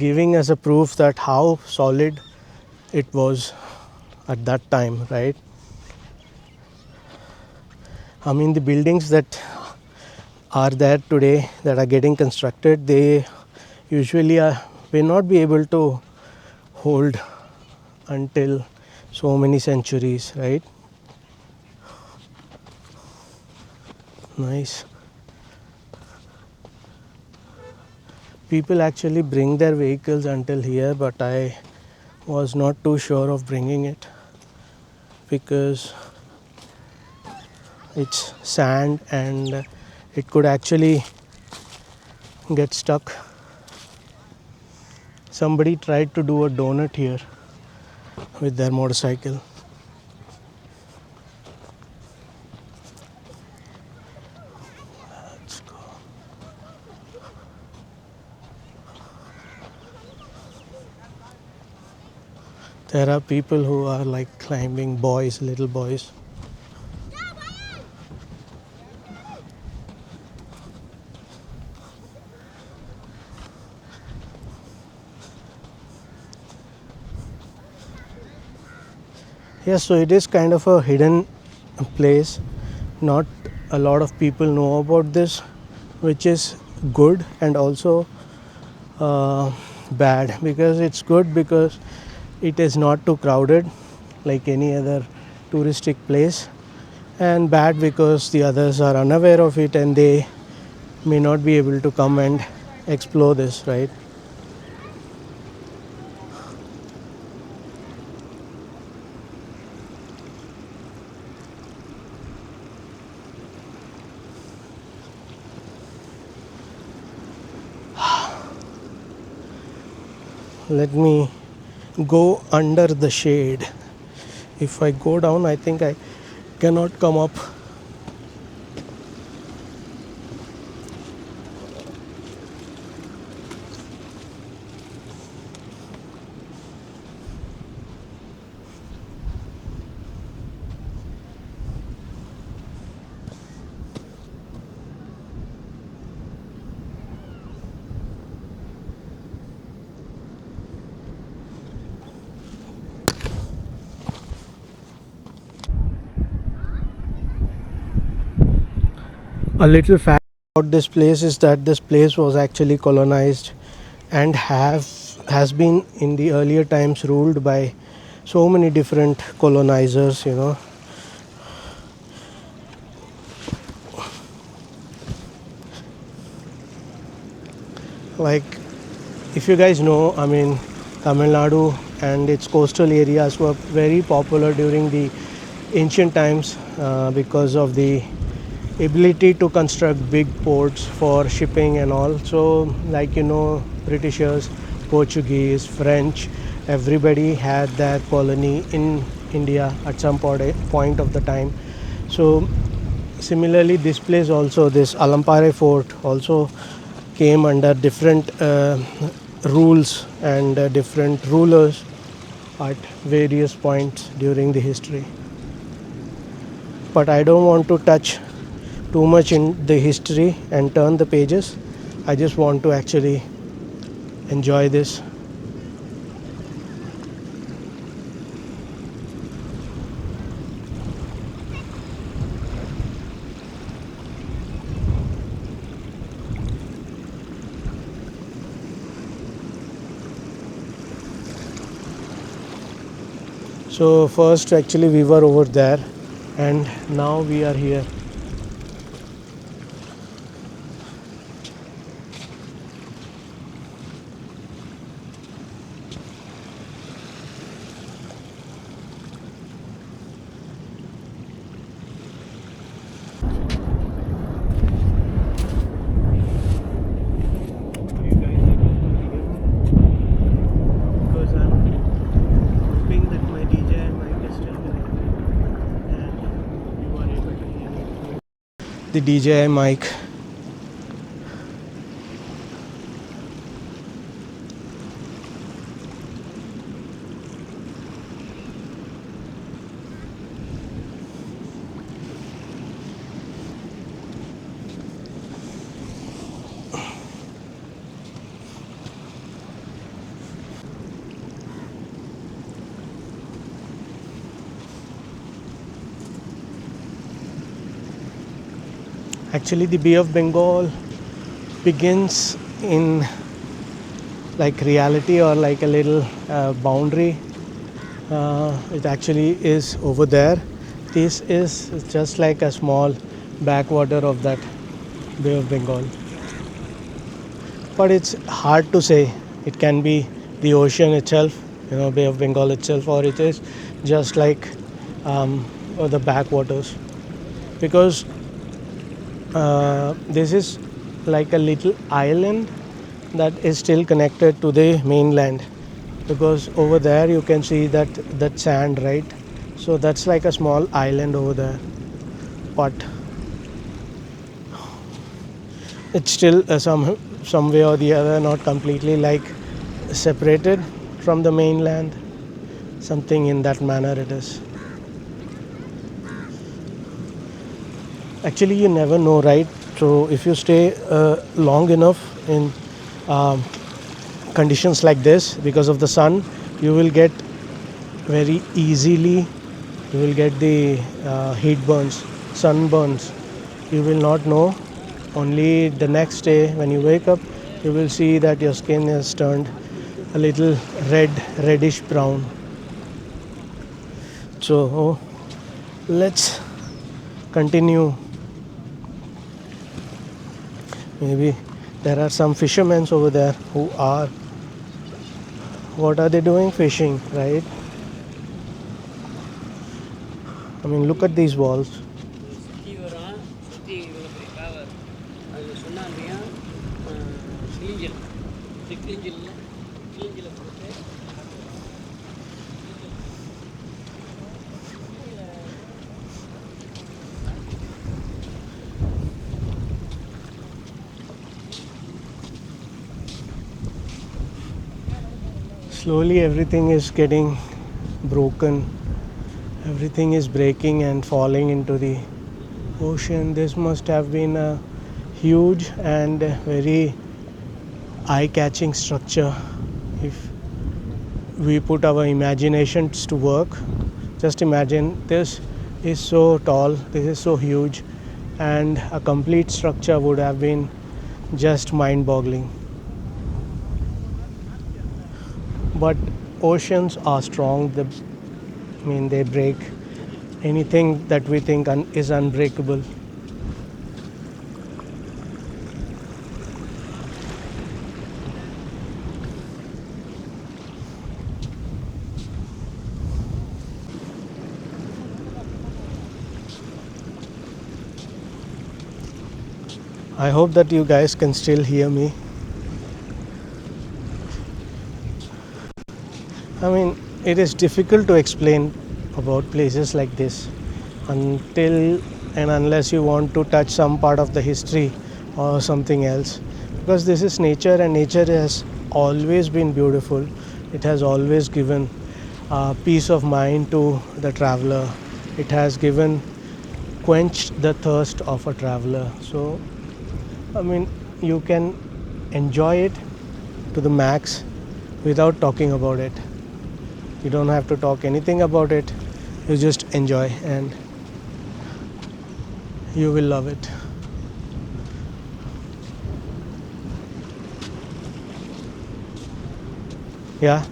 giving us a proof that how solid it was at that time, right? I mean, the buildings that are there today that are getting constructed, they usually will not be able to hold until so many centuries, right? Nice. People actually bring their vehicles until here, but I was not too sure of bringing it because it's sand and it could actually get stuck. Somebody tried to do a donut here with their motorcycle. Let's go. There are people who are like climbing, boys, little boys. Yes, so it is kind of a hidden place. Not a lot of people know about this, which is good and also bad. Because it's good because it is not too crowded like any other touristic place, and bad because the others are unaware of it and they may not be able to come and explore this, right? Let me go under the shade. If I go down, I think I cannot come up. A little fact about this place is that this place was actually colonized and has been in the earlier times ruled by so many different colonizers, you know. Like, if you guys know, I mean, Tamil Nadu and its coastal areas were very popular during the ancient times because of the ability to construct big ports for shipping and all. So, like, you know, Britishers, Portuguese, French, everybody had their colony in India at some point of the time. So similarly, this place also, this Alamparai Fort also came under different rules and different rulers at various points during the history. But I don't want to touch too much in the history and turn the pages. I just want to actually enjoy this. So first actually we were over there and now we are here. The DJI mic. Actually, the Bay of Bengal begins in like reality or like a little boundary. It actually is over there. This is just like a small backwater of that Bay of Bengal. But it's hard to say. It can be the ocean itself, you know, Bay of Bengal itself, or it is just like the backwaters. Because this is like a little island that is still connected to the mainland, because over there you can see that sand, right? So that's like a small island over there, but it's still some way or the other not completely like separated from the mainland, something in that manner it is. Actually, you never know, right? So if you stay long enough in um, conditions like this, because of the sun, you will get very easily, you will get the heat burns, sunburns. You will not know. Only the next day when you wake up, you will see that your skin has turned a little reddish brown. So let's continue. Maybe there are some fishermen over there who are, what are they doing? Fishing, right? I mean, look at these walls. Slowly everything is getting broken, everything is breaking and falling into the ocean. This must have been a huge and very eye-catching structure. If we put our imaginations to work, just imagine, this is so tall, this is so huge, and a complete structure would have been just mind-boggling. But oceans are strong. They break anything that we think is unbreakable. I hope that you guys can still hear me. I mean, it is difficult to explain about places like this until and unless you want to touch some part of the history or something else, because this is nature, and nature has always been beautiful. It has always given peace of mind to the traveler. It has given quenched the thirst of a traveler. So I mean, you can enjoy it to the max without talking about it. You don't have to talk anything about it. You just enjoy and you will love it. Yeah.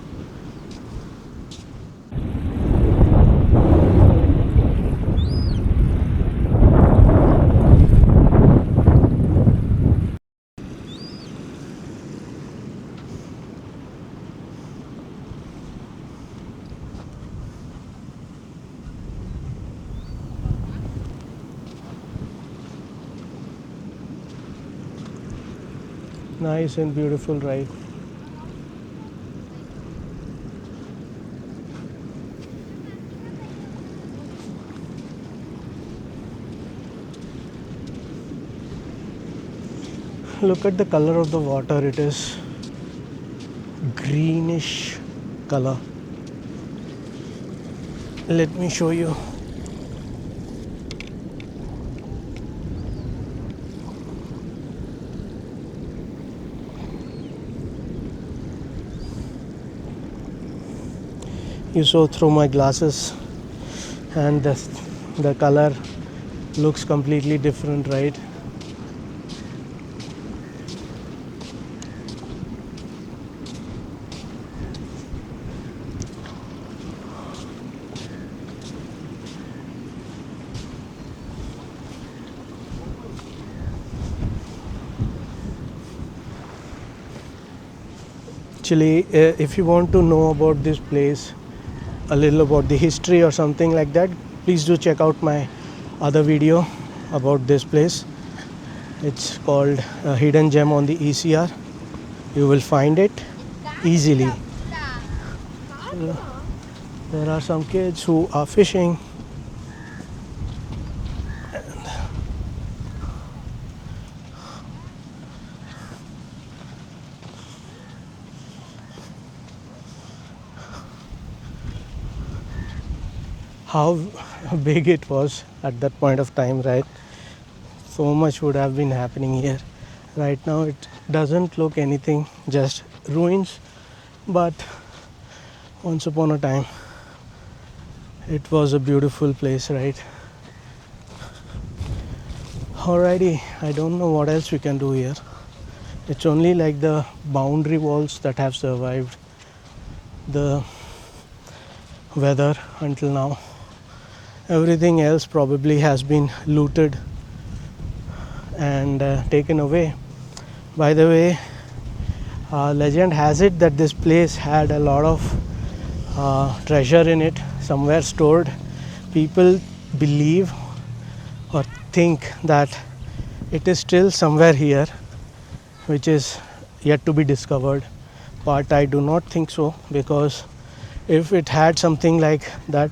Nice and beautiful, right? Look at the color of the water. It is greenish color. Let me show you. You saw through my glasses, and the color looks completely different, right? Actually, if you want to know about this place, a little about the history or something like that, please do check out my other video about this place. It's called a hidden gem on the ECR. You will find it easily. There are some kids who are fishing. How big it was at that point of time, right? So much would have been happening here. Right now it doesn't look anything, just ruins, but once upon a time it was a beautiful place, right? Alrighty, I don't know what else we can do here. It's only like the boundary walls that have survived the weather until now. Everything else probably has been looted and taken away. By the way, legend has it that this place had a lot of treasure in it, somewhere stored. People believe or think that it is still somewhere here, which is yet to be discovered. But I do not think so, because if it had something like that,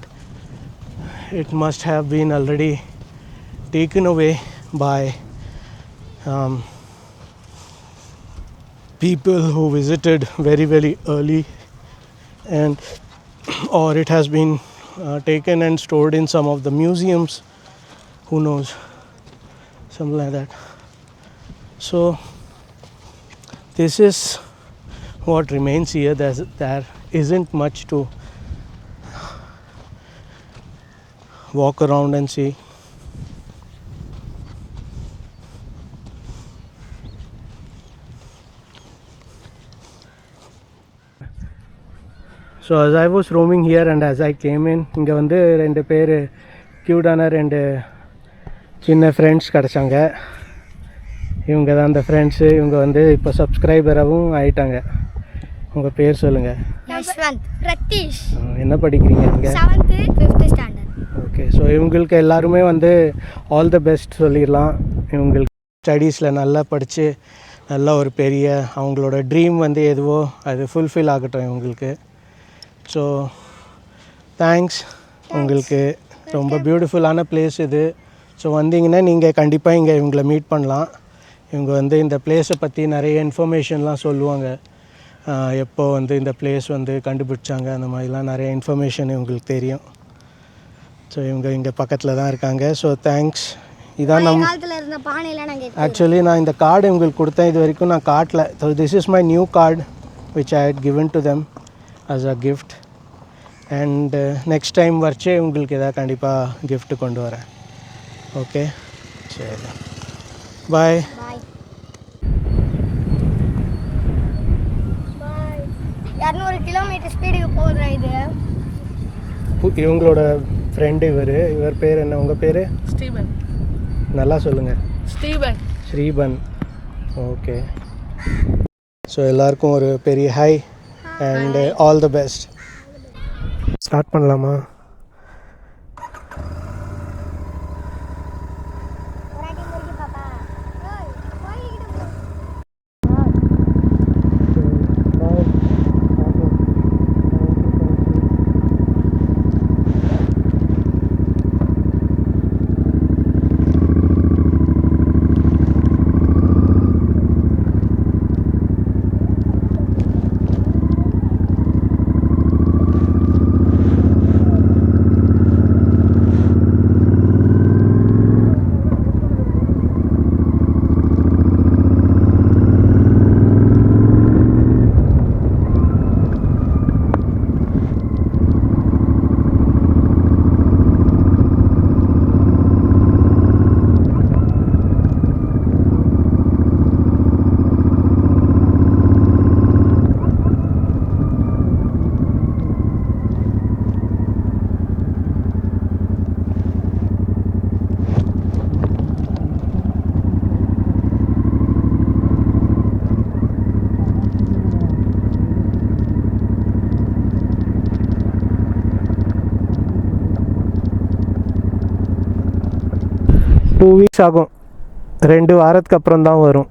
it must have been already taken away by people who visited very, very early, and or it has been taken and stored in some of the museums, who knows, something like that. So this is what remains here. There isn't much to walk around and see. So as I was roaming here and as I came in, இங்கே வந்து ரெண்டு பேர் க்யூட்டான ரெண்டு சின்ன friends கிடச்சாங்க. இவங்க தான் அந்த ஃப்ரெண்ட்ஸு. இவங்க வந்து இப்போ சப்ஸ்கிரைபராகவும் ஆயிட்டாங்க. உங்கள் பேர் சொல்லுங்கள். யஷ்வந்த், பிரதீஷ். என்ன படிக்கிறீங்க நீங்கள்? 7th 5th standard. Okay, so இவங்களுக்கு எல்லாருமே வந்து ஆல் த பெஸ்ட் சொல்லிடலாம். இவங்களுக்கு ஸ்டடீஸில் நல்லா படித்து நல்லா ஒரு பெரிய அவங்களோட ட்ரீம் வந்து எதுவோ அது ஃபுல்ஃபில் ஆகட்டும் இவங்களுக்கு. So thanks. உங்களுக்கு ரொம்ப பியூட்டிஃபுல்லான பிளேஸ் இது. ஸோ வந்தீங்கன்னா நீங்கள் கண்டிப்பாக இங்கே இவங்களை மீட் பண்ணலாம். இவங்க வந்து இந்த பிளேஸை பற்றி நிறைய இன்ஃபர்மேஷன்லாம் சொல்லுவாங்க. எப்போ வந்து இந்த பிளேஸ் வந்து கண்டுபிடிச்சாங்க, அந்த மாதிரிலாம் நிறைய இன்ஃபர்மேஷன் இவங்களுக்கு தெரியும். ஸோ இவங்க இங்கே பக்கத்தில் தான் இருக்காங்க. So thanks. இதான் ஆக்சுவலி நான் இந்த கார்டு இவங்களுக்கு கொடுத்தேன். இது வரைக்கும் நான் காட்டல. So this is my new card which I had given to them as a gift, and next time வர்ச்சே உங்களுக்கு எதாவது கண்டிப்பாக gift கொண்டு வரேன். ஓகே, சரி, பாய். 200 கிலோமீட்டர் ஸ்பீடுக்கு போகுதுடா இது. இவங்களோட ஃப்ரெண்டு இவர் பேர் என்ன? உங்கள் பேர்? ஸ்டீபன். நல்லா சொல்லுங்கள். ஸ்டீபன். ஸ்ரீபன். ஓகே, ஸோ எல்லாருக்கும் ஒரு பெரிய hi and all the best. Start பண்ணலாமா? Two weeks ago 2 வாரத்துக்கு அப்புறம் தான் வரும்.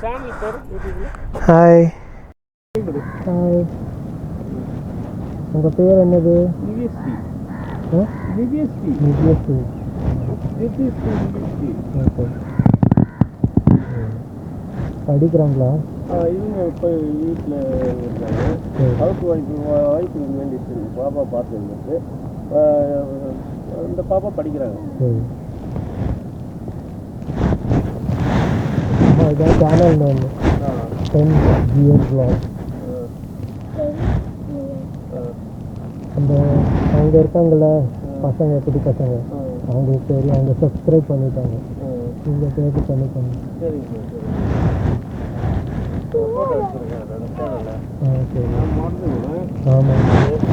சேனல் பேர் யூடியூப்ல ஹாய் ஹாய், உங்கள் பேர் என்னது? நிவியஸ்டி ஆ நிவியஸ்டி நித்யஸ்ரீ. நிவியஸ்டி நிவியஸ்டி ஓகே. படிக்கிறாங்களா? இவங்க இப்போ வீட்டில் இருக்காங்க. ஹவுஸ் ஒய்ஃபுக்கு வேண்டிட்டு பாப்பா பார்த்துருக்கு. இந்த பாப்பா படிக்கிறாங்க. சரி. இதான் சேனல் நேம் 10 GS vlog. அந்த அவங்க இருக்காங்கள்ல பசங்க, குட்டி பசங்க, அவங்களுக்கு தெரியும், அவங்க சப்ஸ்கிரைப் பண்ணிட்டாங்க. நீங்கள் பேசி பண்ணிக்கோங்க. சரிங்க சார், சரி. ஃபோட்டோ எடுத்துருக்கேன் நான் ஃபோனில். சரி. நான் மறந்துடுவேன். ஆமாம். சரி.